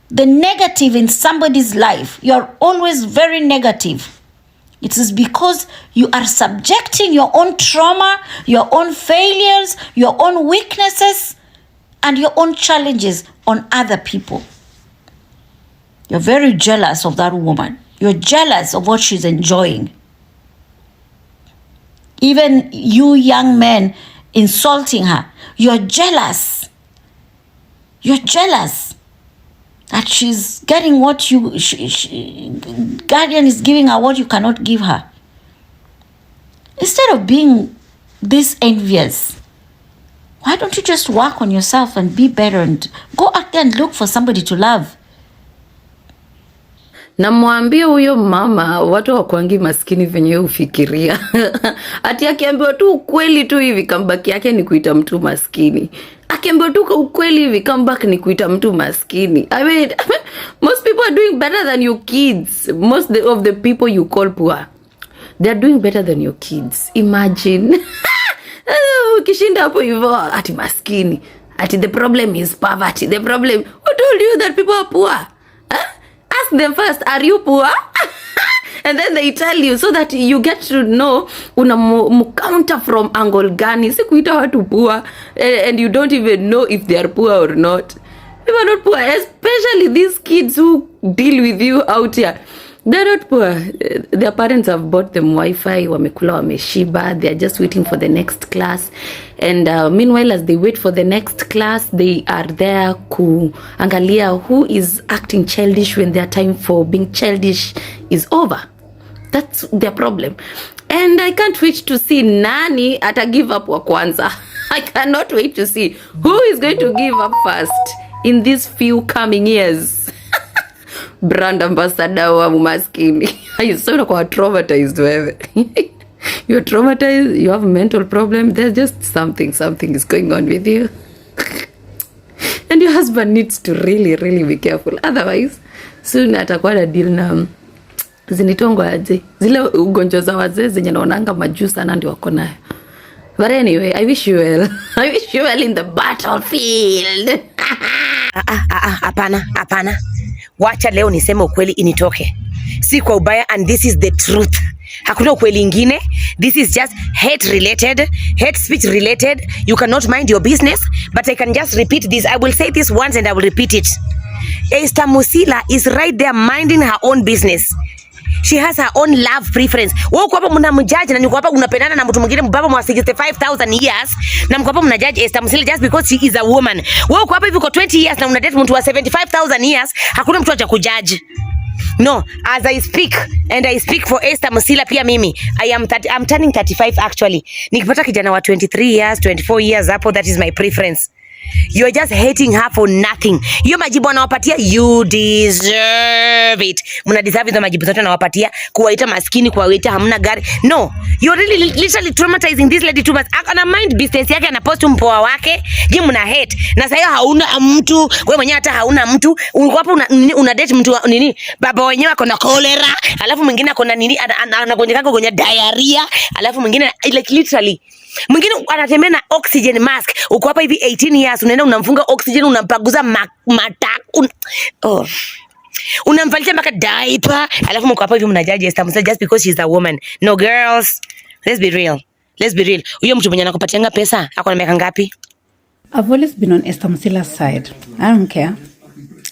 the negative in somebody's life, you're always very negative. It is because you are subjecting your own trauma, your own failures, your own weaknesses, and your own challenges on other people. You're very jealous of that woman. You're jealous of what she's enjoying. Even you young men insulting her, you're jealous. You're jealous that she's getting what Guardian is giving her what you cannot give her. Instead of being this envious, why don't you just work on yourself and be better and go out there and look for somebody to love? Namwambia huyo mama watu wakwangi maskini venye ufikiria. Ati akiambiwa tu ukweli tu hivi comeback yake ni kuita mtu maskini. Akiambiwa tu ukweli hivi comeback ni kuita mtu maskini. I mean, most people are doing better than your kids. Most of the people you call poor, they are doing better than your kids. Imagine. Ukishinda hapo hivyo ati maskini. Ati the problem is poverty. The problem, who told you that people are poor? Huh? Ask them first, are you poor? And then they tell you so that you get to know counter from angle gani. Si kuita watu poor and you don't even know if they are poor or not. People are not poor, especially these kids who deal with you out here. They're not poor. Their parents have bought them Wi-Fi, wamekula, wameshiba. They are just waiting for the next class. And meanwhile, as they wait for the next class, they are there kuangalia who is acting childish when their time for being childish is over. That's their problem. And I can't wait to see nani ata give up wa kwanza. I cannot wait to see who is going to give up first in these few coming years. Brand ambassador wa umaskini. You so kwa traumatized wewe. You're traumatized, you have a mental problem, there's just something is going on with you. And your husband needs to really be careful. Otherwise, soon atakuwa na deal na zinitongo aje. Zile ugonjwa za wazee zenye naonanga majuu sana ndio wako nayo. But anyway, I wish you well. I wish you well in the battlefield. Hapana. Wacha leo niseme ukweli initoke. Si kwa ubaya, and this is the truth. Hakuna ukweli ingine. This is just hate related, hate speech related. You cannot mind your business, but I can just repeat this. I will say this once and I will repeat it. Esther Musila is right there minding her own business. She has her own love preference. Wewe uko hapa mnamjudge na niko hapa unapendana na mtu mwingine mbaba mwa 65,000 years na mko hapa mnajudge Esther Musila just because she is a woman. Wewe uko hapa hivi kwa 20 years na unadate mtu wa 75,000 years, hakuna mtu acha kujudge. No, as I speak, and I speak for Esther Musila pia mimi, I'm turning 35 actually. Nikipata kijana wa 23 years, 24 years hapo, that is my preference. You are just hating her for nothing. Hiyo majibu anawapatia, you deserve it. Muna deserve hizo majibu zote anawapatia, kuwaita maskini, kuwaita hamna gari. No, you're really literally traumatizing this lady too much. Ana mind business yake, anapost mpoa wake, je muna hate. Na sasa hauna mtu, wewe mwenyewe hata hauna mtu. Uko hapo una date mtu nini? Baba wenyewe ako na cholera, alafu mwingine ako na nini anagonjeka diarrhea, alafu mwingine like literally Mwingine anatembea na oxygen mask. Uko hapa hivi 18 years unaenda unamfunga oxygen unampaguza unamvalisha mpaka diaper. Alafu mko hapa hivi mnajaji Esther Musila just because she's a woman. No girls. Let's be real. Huyo mtu mwenye anakupatianga pesa ako na miaka ngapi? I've always been on Esther Musila's side. I don't care.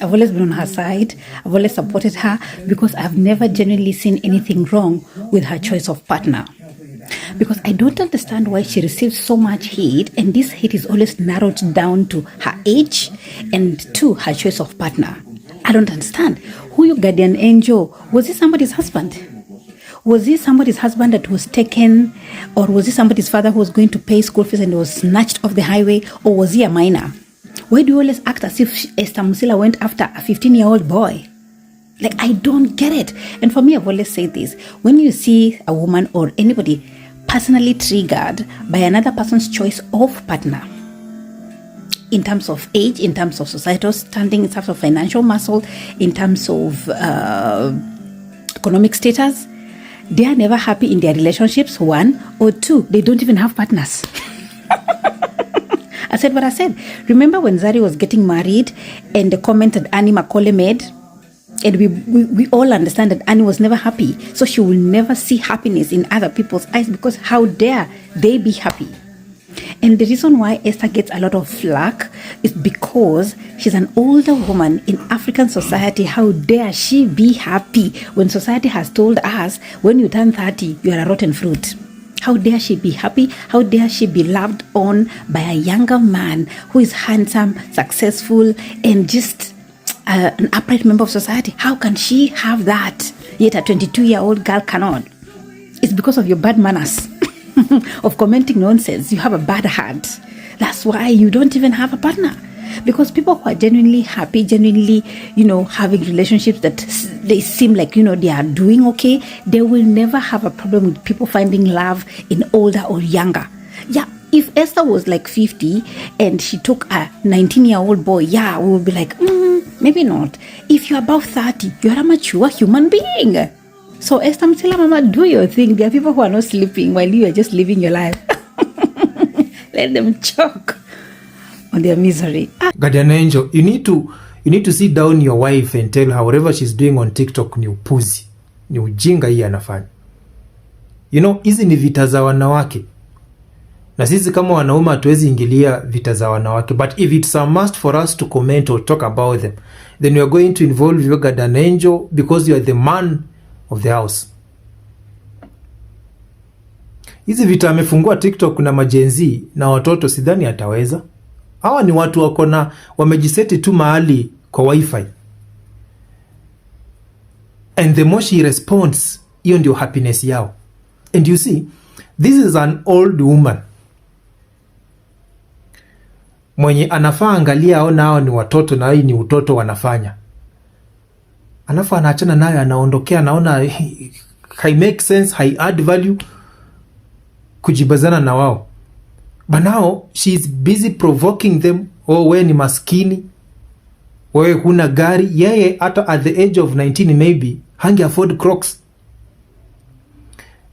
I've always been on her side. I've always supported her because I've never genuinely seen anything wrong with her choice of partner. Because I don't understand why she receives so much hate, and this hate is always narrowed down to her age and to her choice of partner. I don't understand. Who your guardian angel? Was he somebody's husband? Was he somebody's husband that was taken? Or was he somebody's father who was going to pay school fees and was snatched off the highway? Or was he a minor? Why do you always act as if Esther Musila went after a 15-year-old boy? Like, I don't get it. And for me, I've always said this. When you see a woman or anybody personally triggered by another person's choice of partner, in terms of age, in terms of societal standing, in terms of financial muscle, in terms of economic status, they are never happy in their relationships, 1, or 2, they don't even have partners. I said what I said. Remember when Zari was getting married and the comment that Annie Macaulay made? And we all understand that Annie was never happy. So she will never see happiness in other people's eyes because how dare they be happy? And the reason why Esther gets a lot of flack is because she's an older woman in African society. How dare she be happy when society has told us when you turn 30, you are a rotten fruit? How dare she be happy? How dare she be loved on by a younger man who is handsome, successful, and just an upright member of society? How can she have that? Yet a 22-year-old girl cannot. It's because of your bad manners. Of commenting nonsense. You have a bad heart. That's why you don't even have a partner. Because people who are genuinely happy, genuinely, having relationships that they seem like, they are doing okay, they will never have a problem with people finding love in older or younger. Yeah, if Esther was like 50 and she took a 19-year-old boy, yeah, we would be like, maybe not. If you're above 30, you're a mature human being. So Esther Musila, mama, do your thing. There are people who are not sleeping while you are just living your life. Let them choke on their misery. Guardian angel, you need to sit down your wife and tell her whatever she's doing on TikTok ni upuzi, ni ujinga hii anafanya. Hizi ni vita za wanawake. Na sisi kama wanaume hatuwezi ingilia vita za wanawake. But if it's a must for us to comment or talk about them, then we are going to involve your guardian angel because you are the man of the house. Hizi vita amefungua TikTok na majenzi na watoto, sidhani ataweza. Hawa ni watu wako wamejiseti tu mahali kwa wifi. And the more she responds, hiyo ndio happiness yao. And you see, this is an old woman mwenye anafaa angalia aona hao ni watoto na hii ni utoto wanafanya. Alafu anaachana nayo, anaondokea, anaona hai make sense, hai add value kujibazana na wao. But now she is busy provoking them. Wewe ni maskini, wewe huna gari. Yeye hata at the age of 19 maybe hangi afford Crocs.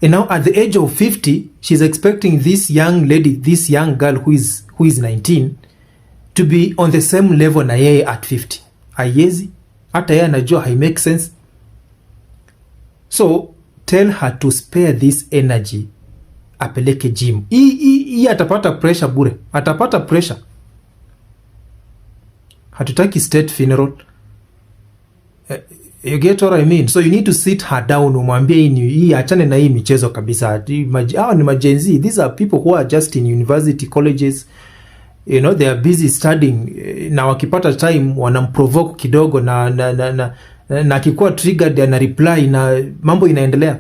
And now at the age of 50 she's expecting this young lady, this young girl who is 19 to be on the same level na yeye at 50. Haiwezi. Hata yeye anajua hai make sense. So tell her to spare this energy, apeleke gym. Hii atapata pressure bure. Atapata pressure. Hatutaki state funeral. You get what I mean? So you need to sit her down, umwambie hii achane na hii michezo kabisa. Hao ni majenzi. These are people who are just in university colleges. They are busy studying. Na wakipata time wanamprovoke kidogo na akikuwa triggered ana reply na mambo inaendelea.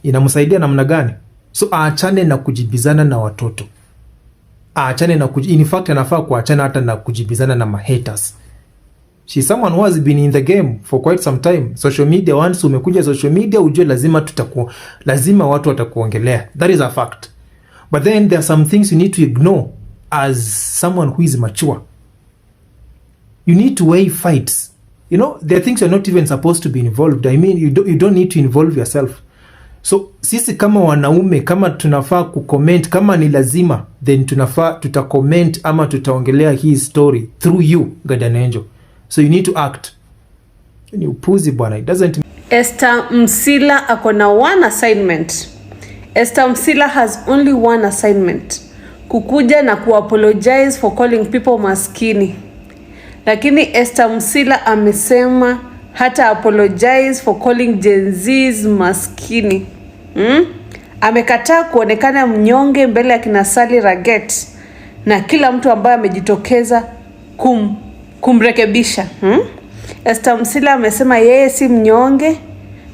Inamsaidia namna gani? So aachane na kujibizana na watoto. Aachane na in fact anafaa kuachana hata na kujibizana na haters. She's someone who has been in the game for quite some time. Social media, once umekuja social media ujue lazima watu watakuongelea. That is a fact. But then there are some things you need to ignore as someone who is mature. You need to weigh fights. There are things you're not even supposed to be involved. I mean, you don't need to involve yourself. So sisi kama wanaume, kama tunafaa kucomment, kama ni lazima, then tutacomment ama tutaongelea hii story through you, Guardian Angel. So you need to act. Ni upuzi bwana, it doesn't. Esther Musila akona one assignment. Esther Musila has only one assignment. Kukuja na kuapologize for calling people maskini. Lakini Esther Musila amesema hata apologize for calling Genz maskini. Amekataa kuonekana mnyonge mbele ya kina Sally Raget na kila mtu ambaye amejitokeza kumrekebisha. Esther Musila amesema yeye si mnyonge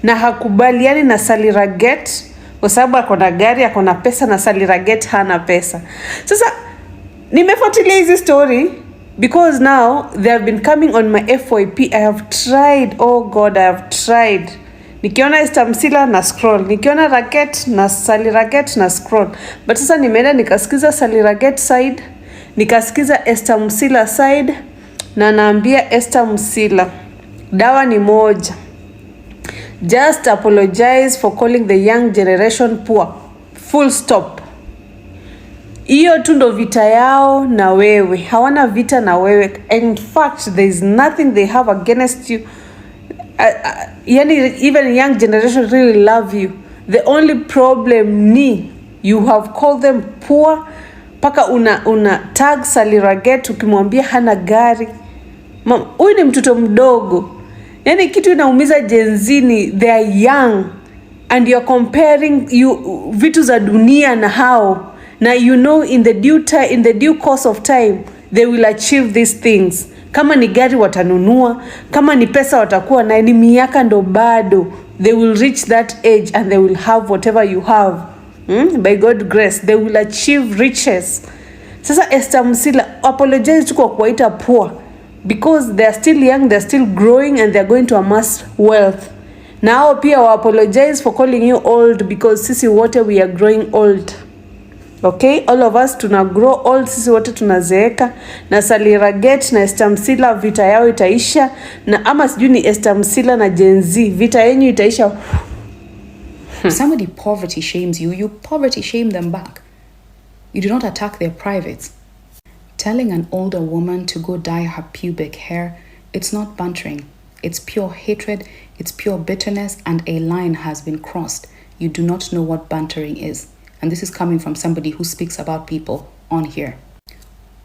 na hakubaliani na Sally Raget kwa sababu akona gari, akona pesa na Sally Raget hana pesa. Sasa nimefuatilia hizi story because now they have been coming on my FYP. I have tried, oh God, I have tried. Nikiona Esther Musila na scroll, nikiona Raget na Sally Raget na scroll. But sasa nimeenda nikasikiza Sally Raget side, nikasikiza Esther Musila side, na naambia Esther Musila, dawa ni moja. Just apologize for calling the young generation poor. Full stop. Iyo tu ndo vita yao na wewe. Hawana vita na wewe. In fact, there is nothing they have against you. Even young generation really love you. The only problem ni you have called them poor. Paka una tag Sally Raget ukimwambia hana gari. Huyu ni mtoto mdogo. Yani kitu inaumiza Genz ni they are young and you're comparing vitu za dunia na hao. Na you know in the due course of time they will achieve these things. Kama ni gari watanunua, kama ni pesa watakuwa na, ni miaka ndo bado. They will reach that age and they will have whatever you have. By God's grace they will achieve riches. Sasa Esther Musila apologize tu kwa kuwaita poor because they are still young, they are still growing and they are going to amass wealth. Now pia wa apologize for calling you old because sisi wote we are growing old. Okay, all of us tuna grow old, sisi wote tunazeeka. Na Sally Raget na Esther Musila vita yao itaisha, na ama sijui ni Esther Musila na Genz vita yenyu itaisha. Somebody poverty shames you, you poverty shame them back. You do not attack their privates. Telling an older woman to go dye her pubic hair, it's not bantering. It's pure hatred, it's pure bitterness, and a line has been crossed. You do not know what bantering is. And this is coming from somebody who speaks about people on here.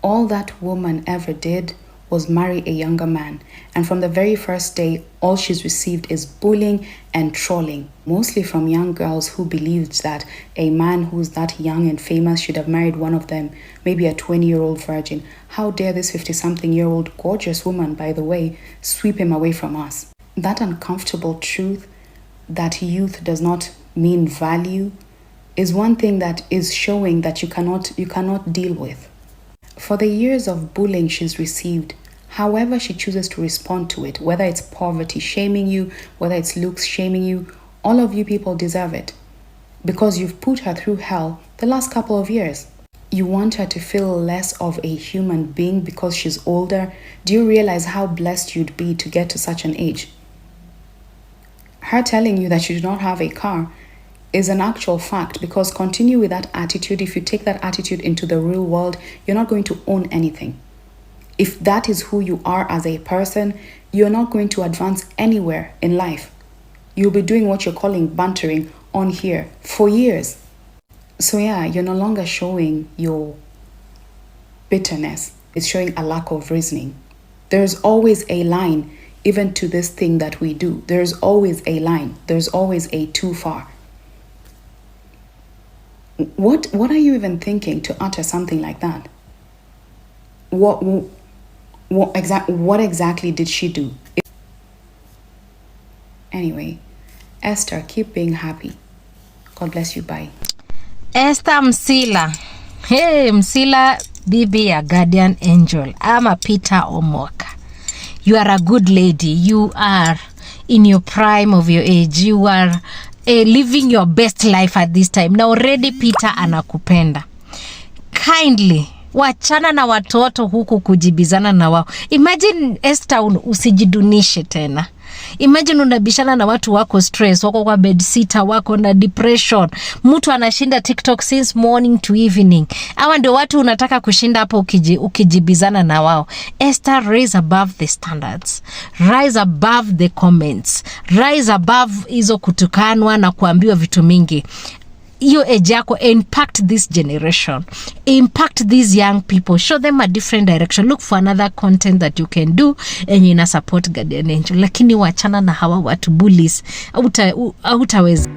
All that woman ever did was marry a younger man. And from the very first day, all she's received is bullying and trolling. Mostly from young girls who believed that a man who's that young and famous should have married one of them, maybe a 20-year-old virgin. How dare this 50-something-year-old gorgeous woman, by the way, sweep him away from us? That uncomfortable truth that youth does not mean value is one thing that is showing that you cannot deal with. For the years of bullying she's received, however she chooses to respond to it, whether it's poverty shaming you, whether it's looks shaming you, all of you people deserve it. Because you've put her through hell the last couple of years. You want her to feel less of a human being because she's older? Do you realize how blessed you'd be to get to such an age? Her telling you that you do not have a car is an actual fact, because continue with that attitude. If you take that attitude into the real world, you're not going to own anything. If that is who you are as a person, you're not going to advance anywhere in life. You'll be doing what you're calling bantering on here for years. So yeah, you're no longer showing your bitterness. It's showing a lack of reasoning. There's always a line, even to this thing that we do. There's always a line. There's always a too far. What are you even thinking to utter something like that? What exactly did she do? Anyway, Esther, keep being happy. God bless you. Bye. Esther Musila. Hey, Musila, bibi a guardian angel. I'm a Peter Omoka. You are a good lady. You are in your prime of your age. You are living your best life at this time. Na already Peter anakupenda. Kindly, wachana na watoto huku kujibizana na wao. Imagine Esther usijidunishe tena. Imagine unabishana na watu wako stress, wako kwa bed sitter, wako na depression. Mtu anashinda TikTok since morning to evening. Hawa ndio watu unataka kushinda hapo ukijibizana na wao. Esther, rise above the standards. Rise above the comments. Rise above hizo kutukanwa na kuambiwa vitu mingi. Hiyo age yako, impact this generation, impact these young people, show them a different direction, look for another content that you can do and ina support Guardian Angel. Lakini wachana na hawa watu bullies, hautaweza.